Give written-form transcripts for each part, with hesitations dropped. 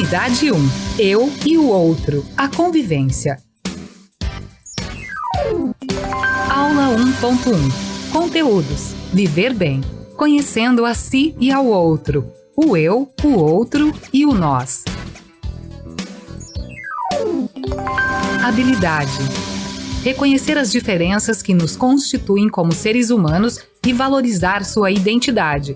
Unidade 1. Eu e o outro. A convivência. Aula 1.1. Conteúdos. Viver bem. Conhecendo a si e ao outro. O eu, o outro e o nós. Habilidade. Reconhecer as diferenças que nos constituem como seres humanos e valorizar sua identidade.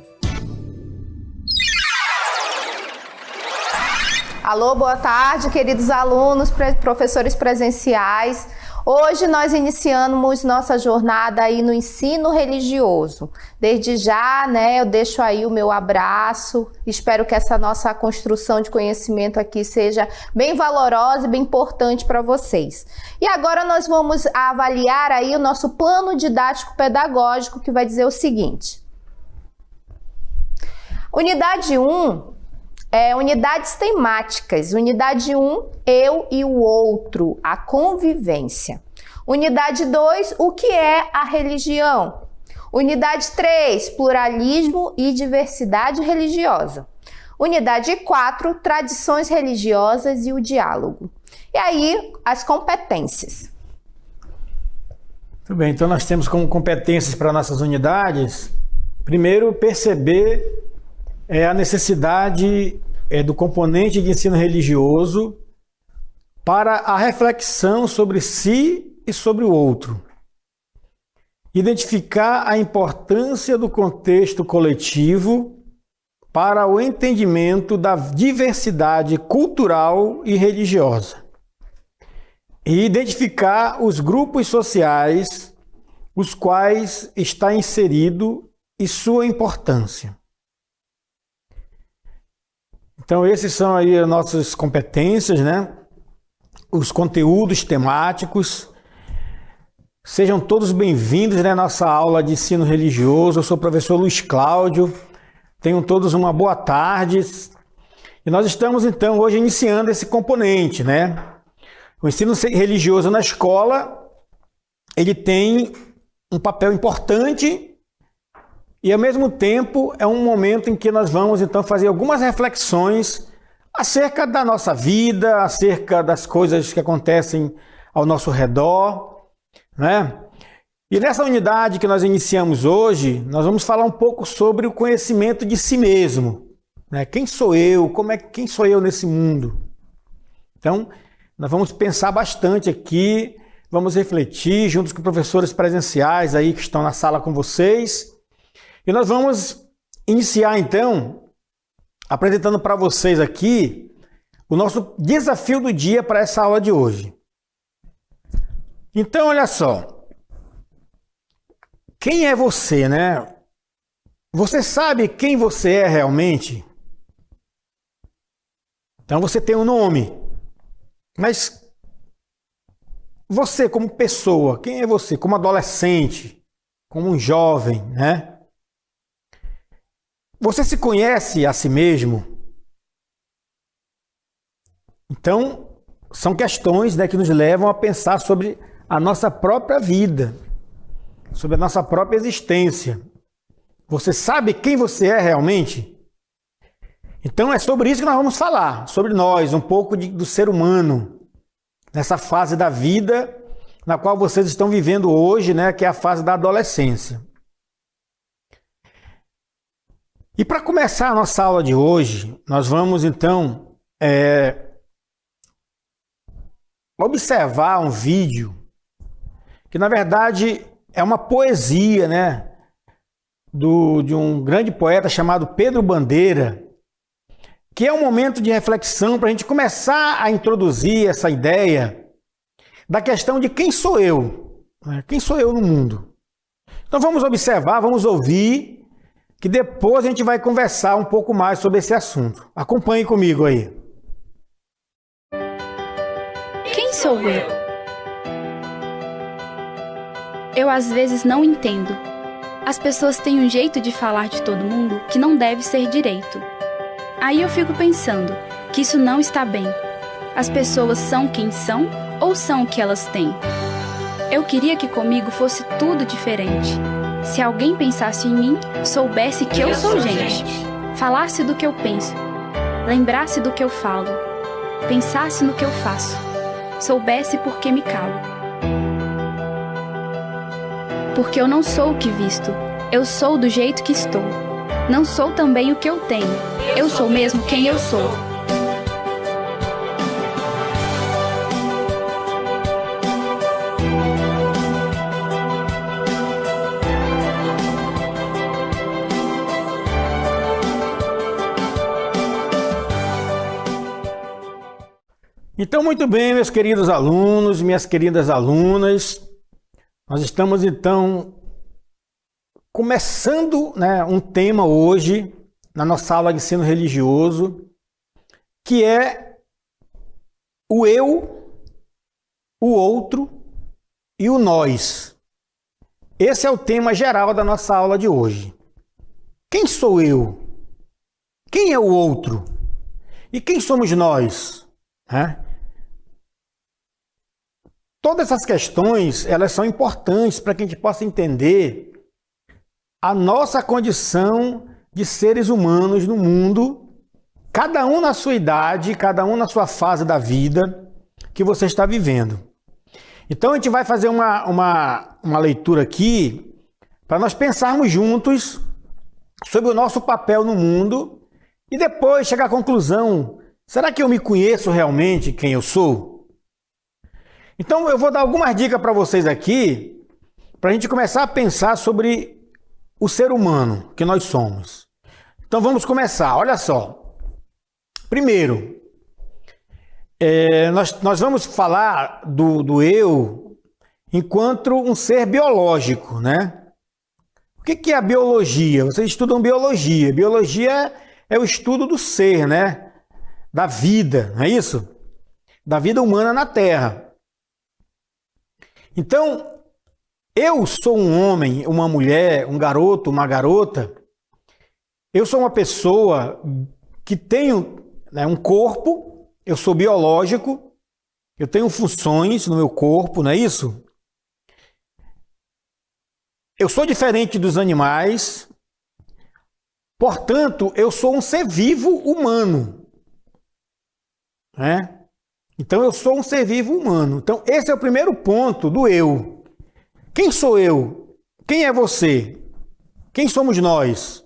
Alô, boa tarde, queridos alunos, professores presenciais. Hoje nós iniciamos nossa jornada aí no ensino religioso. Desde já, eu deixo aí o meu abraço. Espero que essa nossa construção de conhecimento aqui seja bem valorosa e bem importante para vocês. E agora nós vamos avaliar aí o nosso plano didático pedagógico, que vai dizer o seguinte. Unidade 1. Unidades temáticas. Unidade 1, eu e o outro, a convivência. Unidade 2, o que é a religião? Unidade 3, pluralismo e diversidade religiosa. Unidade 4, tradições religiosas e o diálogo. E aí, as competências. Muito bem, então nós temos como competências para nossas unidades, primeiro, perceber a necessidade do componente de ensino religioso para a reflexão sobre si e sobre o outro. Identificar a importância do contexto coletivo para o entendimento da diversidade cultural e religiosa. E identificar os grupos sociais os quais está inserido e sua importância. Então, esses são aí as nossas competências, Os conteúdos temáticos. Sejam todos bem-vindos na nossa aula de ensino religioso. Eu sou o professor Luiz Cláudio. Tenham todos uma boa tarde. E nós estamos, então, hoje iniciando esse componente, O ensino religioso na escola, ele tem um papel importante. E, ao mesmo tempo, é um momento em que nós vamos, então, fazer algumas reflexões acerca da nossa vida, acerca das coisas que acontecem ao nosso redor, E nessa unidade que nós iniciamos hoje, nós vamos falar um pouco sobre o conhecimento de si mesmo, Quem sou eu? Quem sou eu nesse mundo? Então, nós vamos pensar bastante aqui, vamos refletir juntos com professores presenciais aí que estão na sala com vocês. E nós vamos iniciar, então, apresentando para vocês aqui o nosso desafio do dia para essa aula de hoje. Então, olha só. Quem é você, Você sabe quem você é realmente? Então, você tem um nome. Mas você, como pessoa, quem é você? Como adolescente, como um jovem, Você se conhece a si mesmo? Então, são questões que nos levam a pensar sobre a nossa própria vida, sobre a nossa própria existência. Você sabe quem você é realmente? Então, é sobre isso que nós vamos falar, sobre nós, um pouco do ser humano, nessa fase da vida na qual vocês estão vivendo hoje, que é a fase da adolescência. E para começar a nossa aula de hoje, nós vamos então observar um vídeo que na verdade é uma poesia, de um grande poeta chamado Pedro Bandeira, que é um momento de reflexão para a gente começar a introduzir essa ideia da questão de quem sou eu, quem sou eu no mundo. Então vamos observar, vamos ouvir, que depois a gente vai conversar um pouco mais sobre esse assunto. Acompanhe comigo aí. Quem sou eu? Eu às vezes não entendo. As pessoas têm um jeito de falar de todo mundo que não deve ser direito. Aí eu fico pensando que isso não está bem. As pessoas são quem são ou são o que elas têm? Eu queria que comigo fosse tudo diferente. Se alguém pensasse em mim, soubesse que eu sou gente, falasse do que eu penso, lembrasse do que eu falo, pensasse no que eu faço, soubesse por que me calo. Porque eu não sou o que visto, eu sou do jeito que estou. Não sou também o que eu tenho, eu sou mesmo quem eu sou. Então, muito bem, meus queridos alunos, minhas queridas alunas, nós estamos então começando, um tema hoje na nossa aula de ensino religioso, que é o eu, o outro e o nós. Esse é o tema geral da nossa aula de hoje. Quem sou eu? Quem é o outro? E quem somos nós? Todas essas questões, elas são importantes para que a gente possa entender a nossa condição de seres humanos no mundo, cada um na sua idade, cada um na sua fase da vida que você está vivendo. Então a gente vai fazer uma leitura aqui para nós pensarmos juntos sobre o nosso papel no mundo e depois chegar à conclusão: será que eu me conheço realmente quem eu sou? Então eu vou dar algumas dicas para vocês aqui, para a gente começar a pensar sobre o ser humano que nós somos. Então vamos começar, olha só. Primeiro, nós vamos falar do eu enquanto um ser biológico, O que é a biologia? Vocês estudam biologia. Biologia é o estudo do ser, Da vida, não é isso? Da vida humana na Terra. Então, eu sou um homem, uma mulher, um garoto, uma garota. Eu sou uma pessoa que tenho um corpo, eu sou biológico, eu tenho funções no meu corpo, não é isso? Eu sou diferente dos animais, portanto, eu sou um ser vivo humano. Então, eu sou um ser vivo humano. Então, esse é o primeiro ponto do eu. Quem sou eu? Quem é você? Quem somos nós?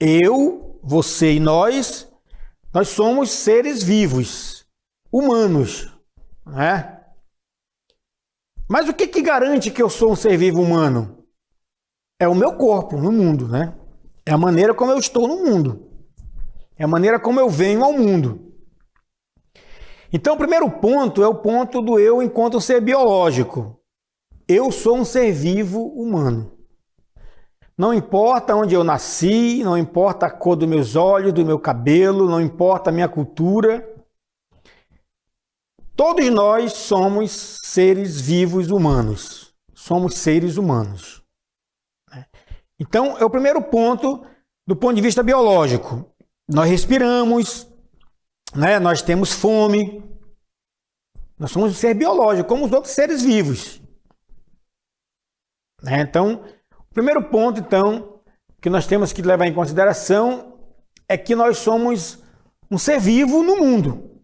Eu, você e nós somos seres vivos, humanos. Mas o que garante que eu sou um ser vivo humano? É o meu corpo no mundo, É a maneira como eu estou no mundo. É a maneira como eu venho ao mundo. Então, o primeiro ponto é o ponto do eu enquanto ser biológico. Eu sou um ser vivo humano. Não importa onde eu nasci, não importa a cor dos meus olhos, do meu cabelo, não importa a minha cultura. Todos nós somos seres vivos humanos. Somos seres humanos. Então, é o primeiro ponto do ponto de vista biológico. Nós respiramos, nós temos fome. Nós somos um ser biológico, como os outros seres vivos. Então, o primeiro ponto, que nós temos que levar em consideração é que nós somos um ser vivo no mundo.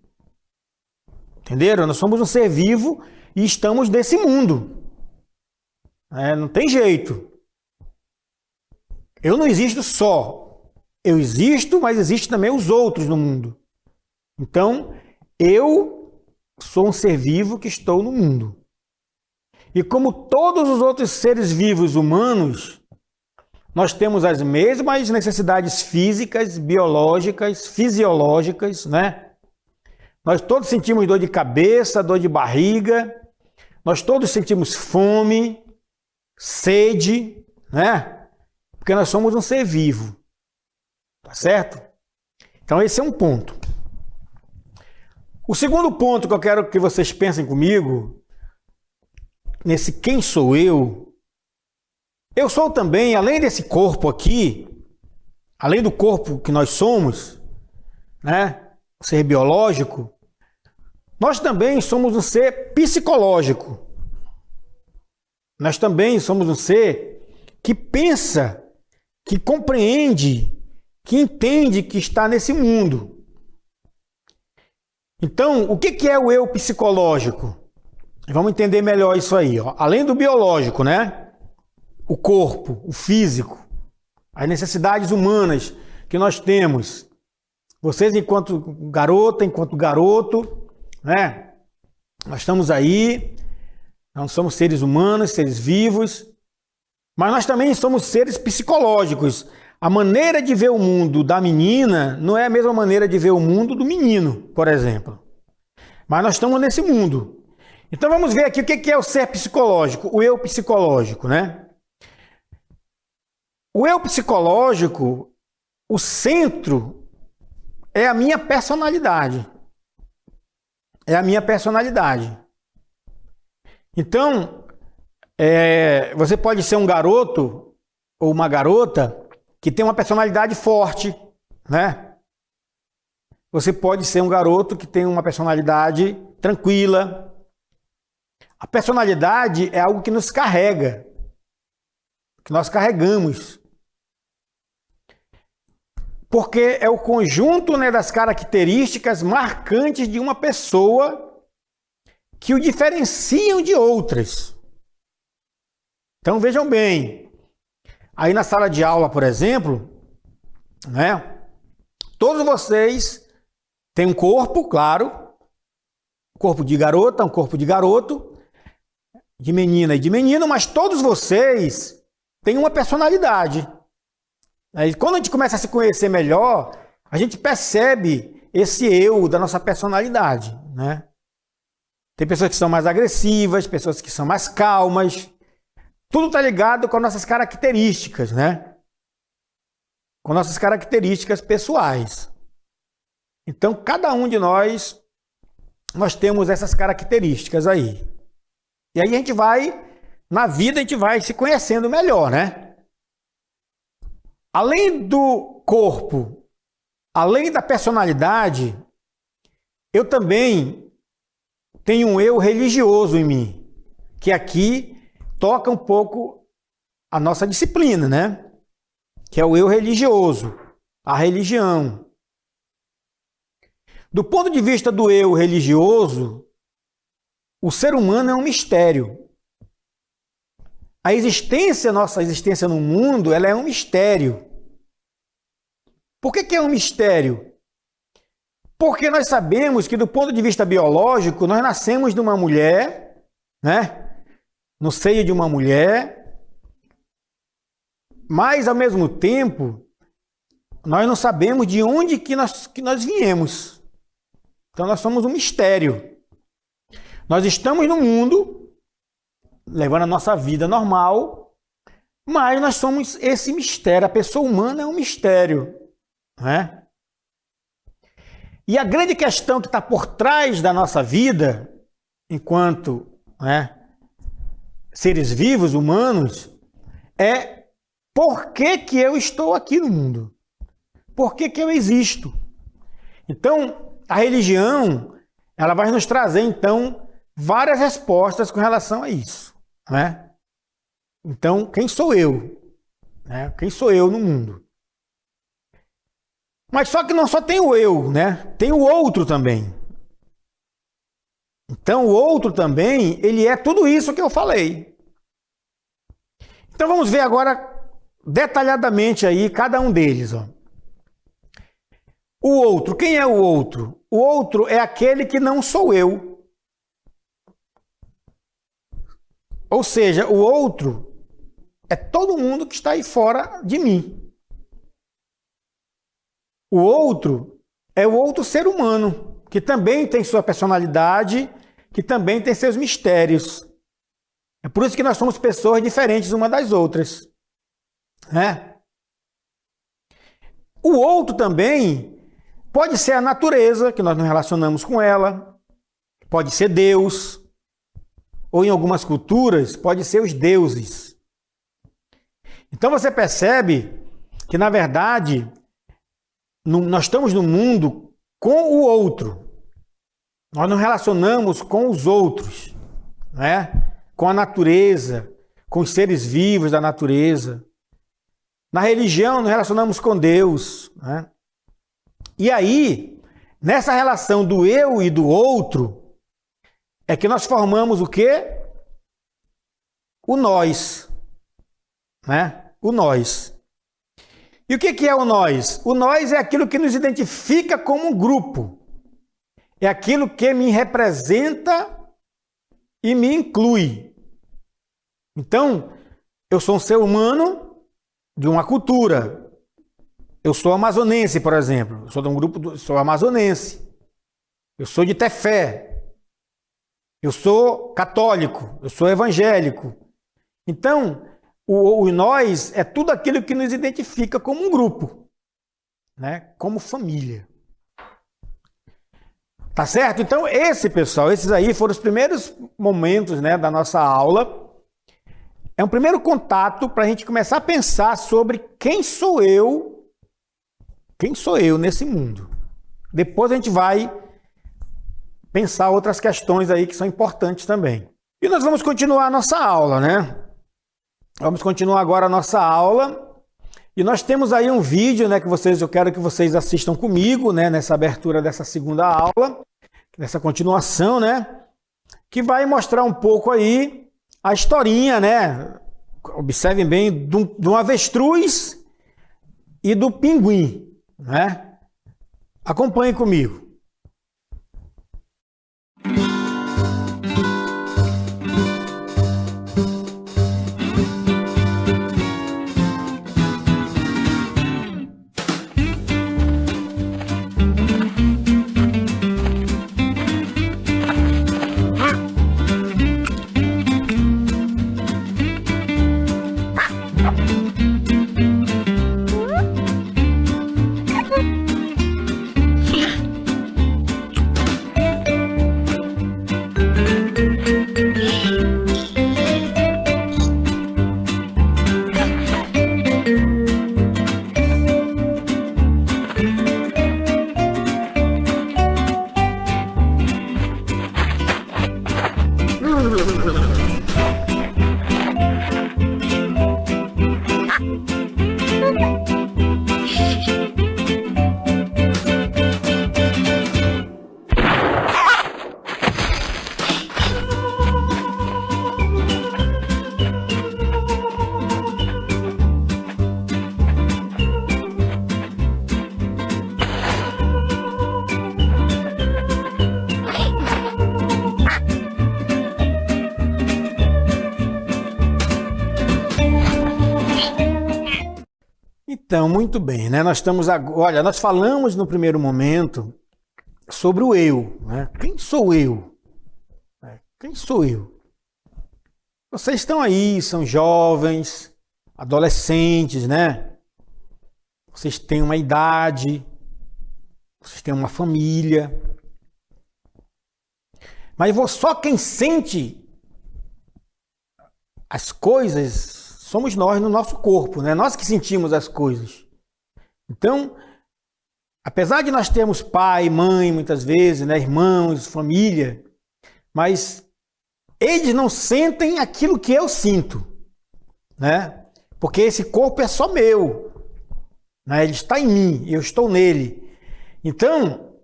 Entenderam? Nós somos um ser vivo e estamos nesse mundo. Não tem jeito. Eu não existo só. Eu existo, mas existem também os outros no mundo. Então, eu sou um ser vivo que estou no mundo. E como todos os outros seres vivos humanos, nós temos as mesmas necessidades físicas, biológicas, fisiológicas, Nós todos sentimos dor de cabeça, dor de barriga, nós todos sentimos fome, sede, Porque nós somos um ser vivo. Tá certo? Então esse é um ponto. O segundo ponto que eu quero que vocês pensem comigo, nesse quem sou eu sou também, além desse corpo aqui, além do corpo que nós somos, ser biológico, nós também somos um ser psicológico. Nós também somos um ser que pensa, que compreende, que entende que está nesse mundo. Então, o que é o eu psicológico? Vamos entender melhor isso aí. Ó. Além do biológico, né? O corpo, o físico, as necessidades humanas que nós temos. Vocês, enquanto garota, enquanto garoto, né? Nós estamos aí, nós somos seres humanos, seres vivos, mas nós também somos seres psicológicos. A maneira de ver o mundo da menina não é a mesma maneira de ver o mundo do menino, por exemplo. Mas nós estamos nesse mundo. Então vamos ver aqui o que é o ser psicológico, o eu psicológico, né? O eu psicológico, o centro é a minha personalidade. É a minha personalidade. Então, você pode ser um garoto ou uma garota que tem uma personalidade forte, né? Você pode ser um garoto que tem uma personalidade tranquila. A personalidade é algo que nos carrega, que nós carregamos. Porque é o conjunto, né, das características marcantes de uma pessoa que o diferenciam de outras. Então vejam bem, aí na sala de aula, por exemplo, né, todos vocês têm um corpo, claro, um corpo de garota, um corpo de garoto, de menina e de menino, mas todos vocês têm uma personalidade. Aí, quando a gente começa a se conhecer melhor, a gente percebe esse eu da nossa personalidade, né? Tem pessoas que são mais agressivas, pessoas que são mais calmas. Tudo está ligado com as nossas características, né? Com nossas características pessoais. Então, cada um de nós temos essas características aí. E aí a gente vai, na vida, a gente vai se conhecendo melhor, né? Além do corpo, além da personalidade, eu também tenho um eu religioso em mim, que aqui toca um pouco a nossa disciplina, né? Que é o eu religioso, a religião. Do ponto de vista do eu religioso, o ser humano é um mistério. A existência, nossa existência no mundo, ela é um mistério. Por que é um mistério? Porque nós sabemos que, do ponto de vista biológico, nós nascemos de uma mulher, né? No seio de uma mulher, mas, ao mesmo tempo, nós não sabemos de onde que nós viemos. Então, nós somos um mistério. Nós estamos no mundo, levando a nossa vida normal, mas nós somos esse mistério. A pessoa humana é um mistério, né? E a grande questão que está por trás da nossa vida, enquanto, né, seres vivos, humanos, é por que eu estou aqui no mundo? Por que eu existo? Então, a religião, ela vai nos trazer, então, várias respostas com relação a isso, né? Então, quem sou eu? Né? Quem sou eu no mundo? Mas só que não só tem o eu, né? Tem o outro também. Então, o outro também, ele é tudo isso que eu falei. Então, vamos ver agora detalhadamente aí cada um deles, ó. O outro, quem é o outro? O outro é aquele que não sou eu. Ou seja, o outro é todo mundo que está aí fora de mim. O outro é o outro ser humano, que também tem sua personalidade, que também tem seus mistérios. É por isso que nós somos pessoas diferentes uma das outras, né? O outro também pode ser a natureza, que nós nos relacionamos com ela, pode ser Deus, ou em algumas culturas, pode ser os deuses. Então você percebe que, na verdade, nós estamos no mundo com o outro. Nós nos relacionamos com os outros, né? Com a natureza, com os seres vivos da natureza. Na religião, nos relacionamos com Deus, né? E aí, nessa relação do eu e do outro, é que nós formamos o quê? O nós, né? O nós. E o que é o nós? O nós é aquilo que nos identifica como um grupo. É aquilo que me representa e me inclui. Então, eu sou um ser humano de uma cultura. Eu sou amazonense, por exemplo. Eu sou de um grupo, sou amazonense. Eu sou de Tefé. Eu sou católico. Eu sou evangélico. Então, o nós é tudo aquilo que nos identifica como um grupo, né? Como família. Tá certo? Então, esses aí foram os primeiros momentos, né, da nossa aula. É um primeiro contato para a gente começar a pensar sobre quem sou eu nesse mundo. Depois a gente vai pensar outras questões aí que são importantes também. E nós vamos continuar a nossa aula, né? Vamos continuar agora a nossa aula. E nós temos aí um vídeo, né, eu quero que vocês assistam comigo, né, nessa abertura dessa segunda aula, nessa continuação, né, que vai mostrar um pouco aí a historinha, né? Observem bem, de um avestruz e do pinguim, né? Acompanhem comigo. Então, muito bem, né? Nós estamos agora, olha, nós falamos no primeiro momento sobre o eu, né? Quem sou eu? Quem sou eu? Vocês estão aí, são jovens, adolescentes, né? Vocês têm uma idade, vocês têm uma família. Mas só quem sente as coisas somos nós no nosso corpo, né? Nós que sentimos as coisas. Então, apesar de nós termos pai, mãe, muitas vezes, né, irmãos, família, mas eles não sentem aquilo que eu sinto, né? Porque esse corpo é só meu, né? Ele está em mim, eu estou nele. Então,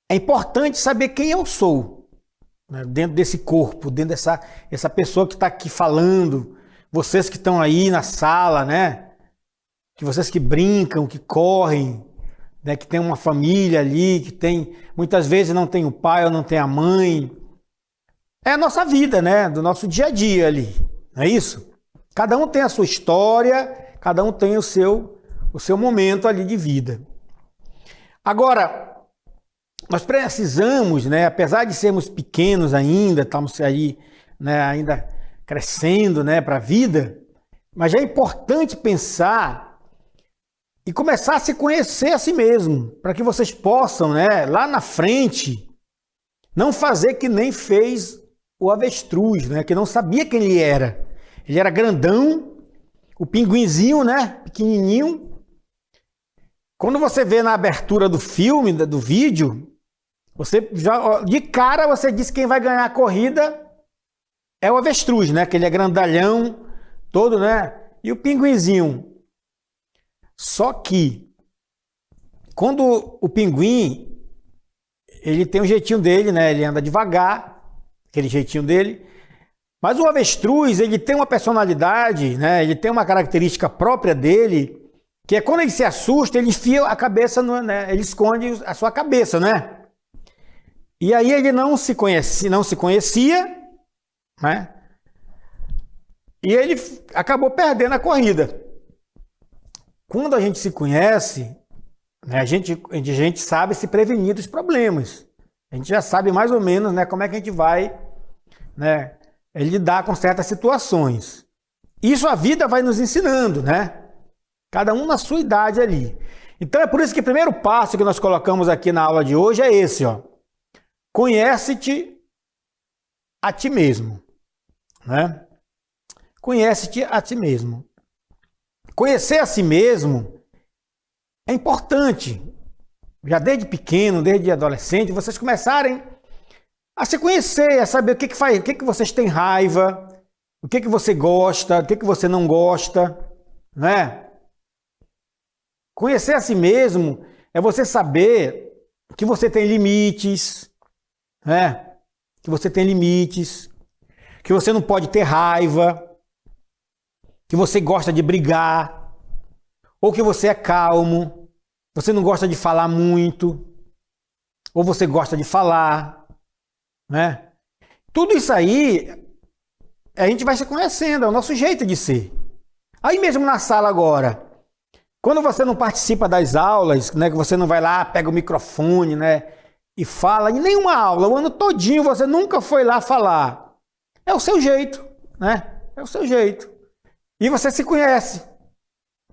é importante saber quem eu sou, né? Dentro desse corpo, dentro dessa pessoa que está aqui falando. Vocês que estão aí na sala, né? Que vocês que brincam, que correm, né? Que tem uma família ali, que tem, muitas vezes não tem o pai ou não tem a mãe. É a nossa vida, né? Do nosso dia a dia ali, não é isso? Cada um tem a sua história, cada um tem o seu momento ali de vida. Agora, nós precisamos, né? Apesar de sermos pequenos ainda, estamos aí, né? Ainda crescendo, né, para a vida, mas é importante pensar e começar a se conhecer a si mesmo, para que vocês possam, né, lá na frente, não fazer que nem fez o avestruz, né, que não sabia quem ele era. Ele era grandão, o pinguinzinho, né, pequenininho. Quando você vê na abertura do filme, do vídeo, você já de cara você diz quem vai ganhar a corrida. É o avestruz, né? Que ele é grandalhão, todo, né? E o pinguinzinho, Só que, quando o pinguim, ele tem um jeitinho dele, né? Ele anda devagar, aquele jeitinho dele. Mas o avestruz, ele tem uma personalidade, né? Ele tem uma característica própria dele, que é quando ele se assusta, ele enfia a cabeça, né? Ele esconde a sua cabeça, né? E aí ele não se conhecia, né? E ele acabou perdendo a corrida. Quando a gente se conhece, né, a gente sabe se prevenir dos problemas. A gente já sabe mais ou menos, né, como é que a gente vai, né, lidar com certas situações. Isso a vida vai nos ensinando, né? Cada um na sua idade ali. Então é por isso que o primeiro passo que nós colocamos aqui na aula de hoje é esse, ó. Conhece-te a ti mesmo, né? Conhece-te a ti mesmo. Conhecer a si mesmo é importante. Já desde pequeno, desde adolescente, vocês começarem a se conhecer, a saber o que faz, o que vocês têm raiva, o que você gosta, o que você não gosta, né? Conhecer a si mesmo é você saber que você tem limites, né? Que você tem limites, que você não pode ter raiva, que você gosta de brigar, ou que você é calmo, você não gosta de falar muito, ou você gosta de falar, né? Tudo isso aí, a gente vai se conhecendo, é o nosso jeito de ser. Aí mesmo na sala agora, quando você não participa das aulas, né, que você não vai lá, pega o microfone, né, e fala, em nenhuma aula, o ano todinho você nunca foi lá falar. É o seu jeito, né? É o seu jeito. E você se conhece,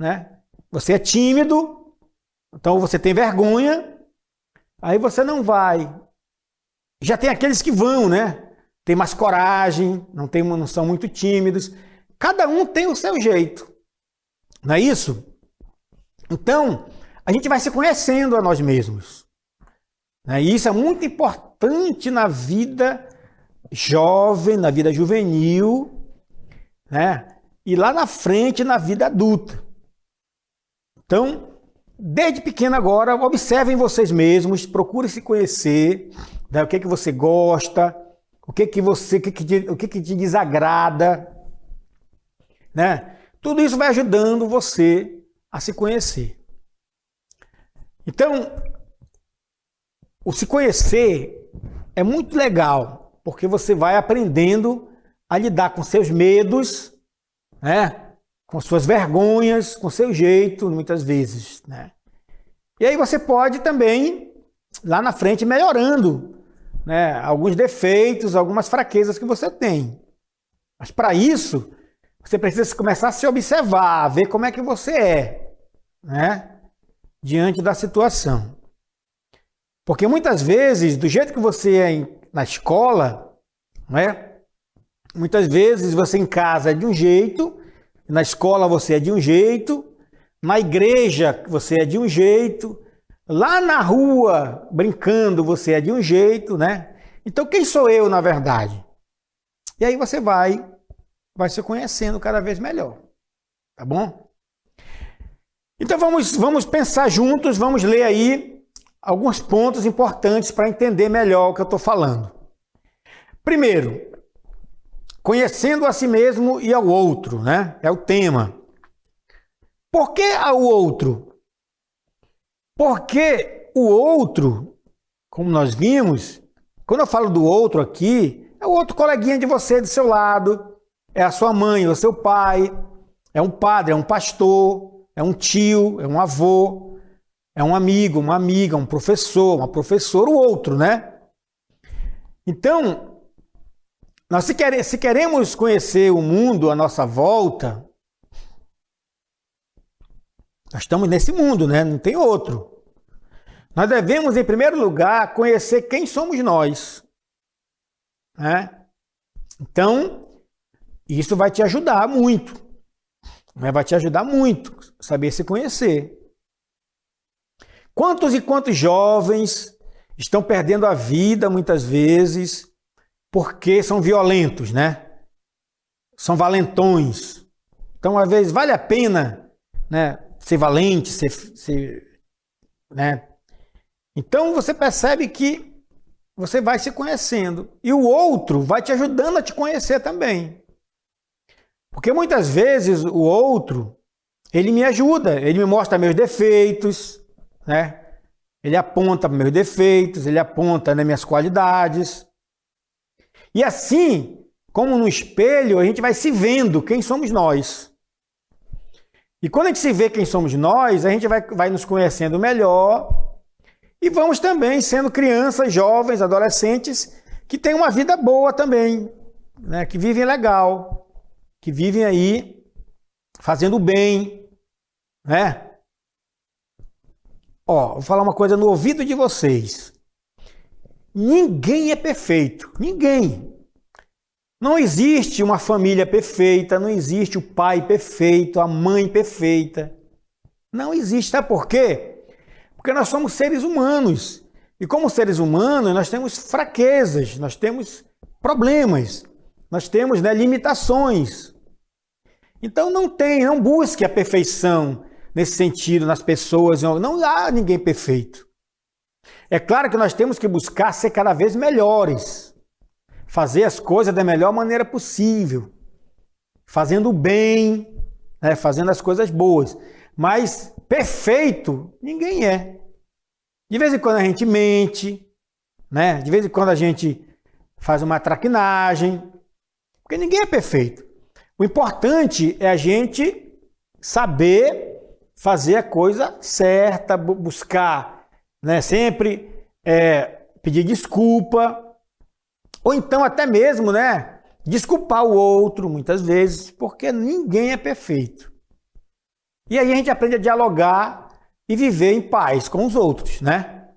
né? Você é tímido, então você tem vergonha, aí você não vai. Já tem aqueles que vão, né? Tem mais coragem, não são muito tímidos. Cada um tem o seu jeito, não é isso? Então, a gente vai se conhecendo a nós mesmos, né? E isso é muito importante na vida jovem, na vida juvenil, né? E lá na frente, na vida adulta. Então, desde pequeno agora, observem vocês mesmos, procurem se conhecer, né? O que você gosta, o que te desagrada, né? Tudo isso vai ajudando você a se conhecer. Então, o se conhecer é muito legal, porque você vai aprendendo a lidar com seus medos, né? Com suas vergonhas, com seu jeito, muitas vezes, né? E aí você pode também, lá na frente, melhorando, né, alguns defeitos, algumas fraquezas que você tem. Mas para isso, você precisa começar a se observar, a ver como é que você é, né, diante da situação. Porque muitas vezes, do jeito que você é na escola, né, muitas vezes você em casa é de um jeito, na escola você é de um jeito, na igreja você é de um jeito, lá na rua, brincando, você é de um jeito, né? Então, quem sou eu, na verdade? E aí você vai se conhecendo cada vez melhor, tá bom? Então, vamos pensar juntos, vamos ler aí alguns pontos importantes para entender melhor o que eu estou falando. Primeiro, conhecendo a si mesmo e ao outro, né? É o tema. Por que ao outro? Porque o outro, como nós vimos, quando eu falo do outro aqui, é o outro coleguinha de você, do seu lado, é a sua mãe, é o seu pai, é um padre, é um pastor, é um tio, é um avô, é um amigo, uma amiga, um professor, uma professora, o outro, né? Então, nós se queremos conhecer o mundo à nossa volta, nós estamos nesse mundo, né? Não tem outro. Nós devemos, em primeiro lugar, conhecer quem somos nós, né? Então, isso vai te ajudar muito, né? Vai te ajudar muito, saber se conhecer. Quantos e quantos jovens estão perdendo a vida, muitas vezes, porque são violentos, né? São valentões. Então, às vezes, vale a pena, né, ser valente, né? Então você percebe que você vai se conhecendo e o outro vai te ajudando a te conhecer também. Porque muitas vezes o outro, ele me ajuda, ele me mostra meus defeitos, né? Ele aponta meus defeitos, ele aponta, né, minhas qualidades. E assim, como no espelho, a gente vai se vendo quem somos nós. E quando a gente se vê quem somos nós, a gente vai nos conhecendo melhor e vamos também sendo crianças, jovens, adolescentes que têm uma vida boa também, né? Que vivem legal, que vivem aí fazendo bem, né? Ó, vou falar uma coisa no ouvido de vocês. Ninguém é perfeito, ninguém. Não existe uma família perfeita, não existe o pai perfeito, a mãe perfeita. Não existe, sabe por quê? Porque nós somos seres humanos. E como seres humanos, nós temos fraquezas, nós temos problemas, nós temos, né, limitações. Então não busque a perfeição nesse sentido, nas pessoas. Não há ninguém perfeito. É claro que nós temos que buscar ser cada vez melhores. Fazer as coisas da melhor maneira possível. Fazendo o bem, né, fazendo as coisas boas. Mas perfeito ninguém é. De vez em quando a gente mente, né? De vez em quando a gente faz uma traquinagem. Porque ninguém é perfeito. O importante é a gente saber fazer a coisa certa, buscar, né, sempre pedir desculpa, ou então até mesmo, né, desculpar o outro, muitas vezes, porque ninguém é perfeito. E aí a gente aprende a dialogar e viver em paz com os outros, né?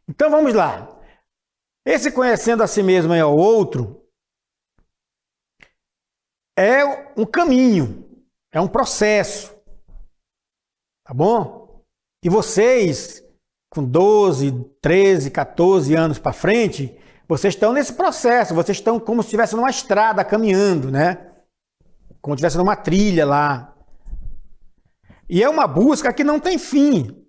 Então vamos lá. Esse conhecendo a si mesmo e ao outro é um caminho, é um processo, tá bom? E vocês, com 12, 13, 14 anos para frente, vocês estão nesse processo, vocês estão como se estivessem numa estrada caminhando, né? Como se estivessem numa trilha lá. E é uma busca que não tem fim.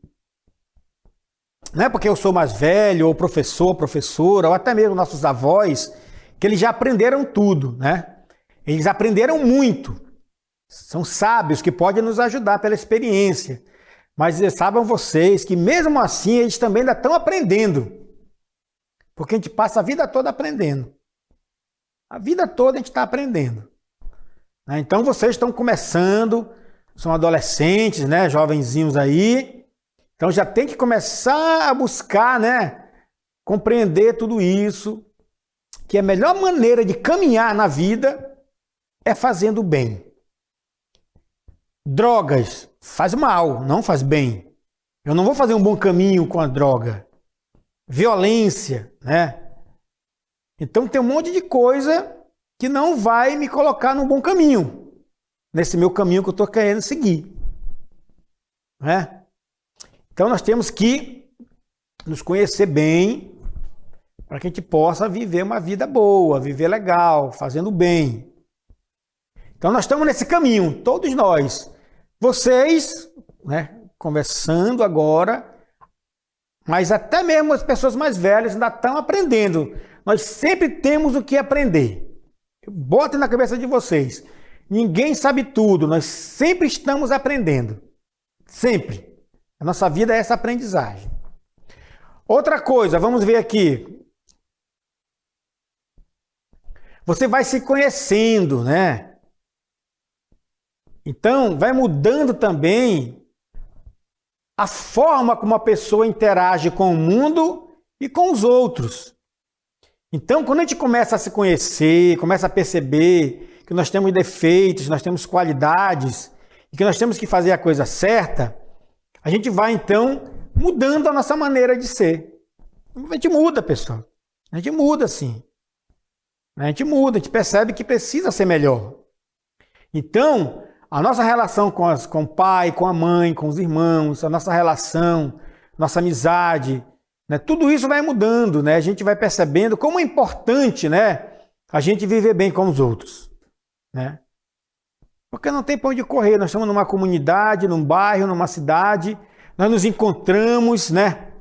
Não é porque eu sou mais velho, ou professor, professora, ou até mesmo nossos avós, que eles já aprenderam tudo, né? Eles aprenderam muito. São sábios que podem nos ajudar pela experiência. Mas saibam vocês que mesmo assim eles também ainda estão aprendendo. Porque a gente passa a vida toda aprendendo. A vida toda a gente está aprendendo. Então vocês estão começando, são adolescentes, né, jovenzinhos aí. Então já tem que começar a buscar, né, compreender tudo isso. Que a melhor maneira de caminhar na vida é fazendo bem. Drogas faz mal, não faz bem. Eu não vou fazer um bom caminho com a droga. Violência, né? Então tem um monte de coisa que não vai me colocar no bom caminho. Nesse meu caminho que eu estou querendo seguir. Né? Então nós temos que nos conhecer bem para que a gente possa viver uma vida boa, viver legal, fazendo bem. Então nós estamos nesse caminho, todos nós. Vocês, né, conversando agora, mas até mesmo as pessoas mais velhas ainda estão aprendendo. Nós sempre temos o que aprender. Botem na cabeça de vocês. Ninguém sabe tudo, nós sempre estamos aprendendo. Sempre. A nossa vida é essa aprendizagem. Outra coisa, vamos ver aqui. Você vai se conhecendo, né? Então, vai mudando também a forma como a pessoa interage com o mundo e com os outros. Então, quando a gente começa a se conhecer, começa a perceber que nós temos defeitos, nós temos qualidades e que nós temos que fazer a coisa certa, a gente vai, então, mudando a nossa maneira de ser. A gente muda, pessoal. A gente muda, sim. A gente muda, a gente percebe que precisa ser melhor. Então, a nossa relação com o pai, com a mãe, com os irmãos, a nossa relação, nossa amizade, né? Tudo isso vai mudando, né? A gente vai percebendo como é importante, né, a gente viver bem com os outros, né? Porque não tem para onde correr. Nós estamos numa comunidade, num bairro, numa cidade, nós nos encontramos, né?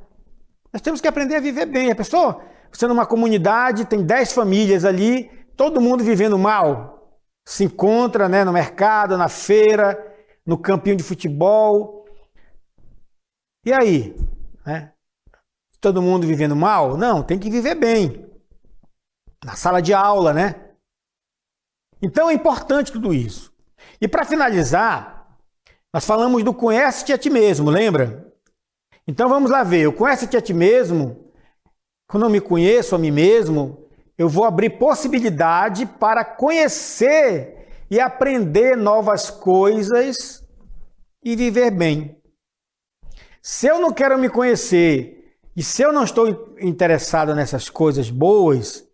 Nós temos que aprender a viver bem. A pessoa, você numa comunidade, tem 10 famílias ali, todo mundo vivendo mal. Se encontra, né, no mercado, na feira, no campinho de futebol. E aí? Né? Todo mundo vivendo mal? Não, tem que viver bem. Na sala de aula, né? Então é importante tudo isso. E para finalizar, nós falamos do conhece-te a ti mesmo, lembra? Então vamos lá ver, o conhece-te a ti mesmo, quando eu me conheço a mim mesmo, eu vou abrir possibilidade para conhecer e aprender novas coisas e viver bem. Se eu não quero me conhecer e se eu não estou interessado nessas coisas boas,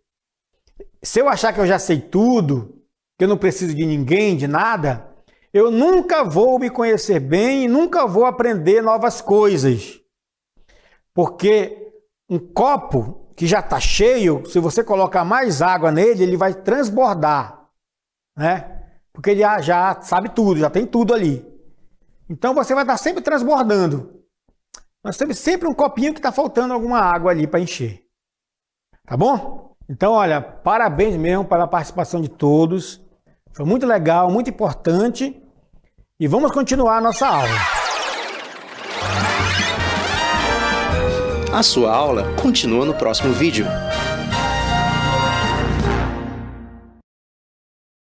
se eu achar que eu já sei tudo, que eu não preciso de ninguém, de nada, eu nunca vou me conhecer bem e nunca vou aprender novas coisas. Porque um copo que já está cheio, se você colocar mais água nele, ele vai transbordar, né? Porque ele já sabe tudo, já tem tudo ali. Então você vai estar sempre transbordando. Nós temos sempre um copinho que está faltando alguma água ali para encher. Tá bom? Então, olha, parabéns mesmo pela participação de todos. Foi muito legal, muito importante. E vamos continuar a nossa aula. A sua aula continua no próximo vídeo.